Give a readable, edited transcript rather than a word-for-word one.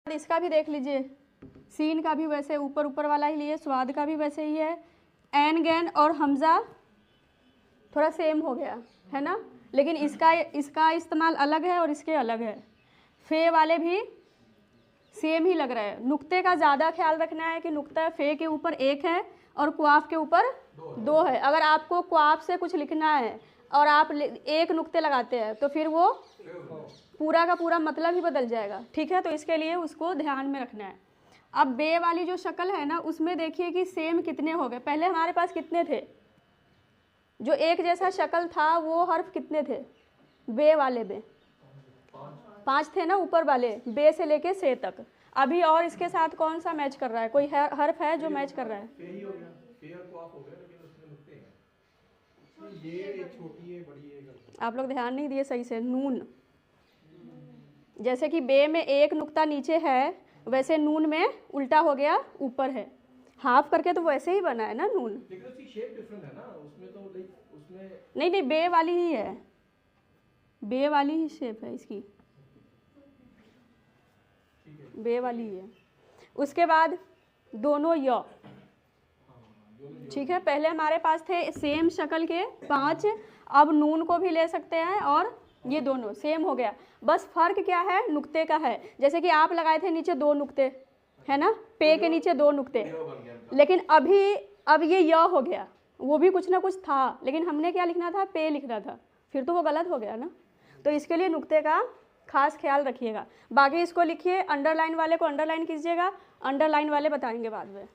इसका भी देख लीजिए, सीन का भी वैसे ऊपर ऊपर वाला ही लिए, स्वाद का भी वैसे ही है। एन गैन और हमज़ा थोड़ा सेम हो गया है ना, लेकिन इसका इस्तेमाल अलग है और इसके अलग है। फे वाले भी सेम ही लग रहा है। नुक्ते का ज़्यादा ख्याल रखना है कि नुक्ता फे के ऊपर एक है और क्वाफ के ऊपर दो है। अगर आपको क्वाफ से कुछ लिखना है और आप एक नुक्ते लगाते हैं तो फिर वो पूरा का पूरा मतलब ही बदल जाएगा, ठीक है। तो इसके लिए उसको ध्यान में रखना है। अब बे वाली जो शक्ल है ना, उसमें देखिए कि सेम कितने हो गए। पहले हमारे पास कितने थे, जो एक जैसा शक्ल था वो हर्फ कितने थे बे वाले में? 5 थे ना ऊपर वाले, बे से लेके से तक। अभी और इसके साथ कौन सा मैच कर रहा है? कोई हर्फ है जो मैच कर रहा है? आप लोग ध्यान नहीं दिए सही से। नून, जैसे कि बे में एक नुक्ता नीचे है, वैसे नून में उल्टा हो गया, ऊपर है। हाफ करके तो वैसे ही बना है ना नून, लेकिन उसकी शेप डिफरेंट है ना, उसमें तो लाइक उसमें नहीं बे वाली ही है, बे वाली ही शेप है इसकी, बे वाली ही है। उसके बाद दोनों य, ठीक है। पहले हमारे पास थे सेम शक्ल के 5, अब नून को भी ले सकते हैं और ये दोनों सेम हो गया। बस फर्क क्या है? नुक्ते का है। जैसे कि आप लगाए थे नीचे 2 नुक्ते, है ना, पे के नीचे 2 नुक्ते, लेकिन अब ये य हो गया। वो भी कुछ ना कुछ था, लेकिन हमने क्या लिखना था? पे लिखना था, फिर तो वो गलत हो गया ना। तो इसके लिए नुक्ते का खास ख्याल रखिएगा। बाकी इसको लिखिए, अंडरलाइन वाले को अंडरलाइन कीजिएगा, अंडरलाइन वाले बताएंगे बाद में।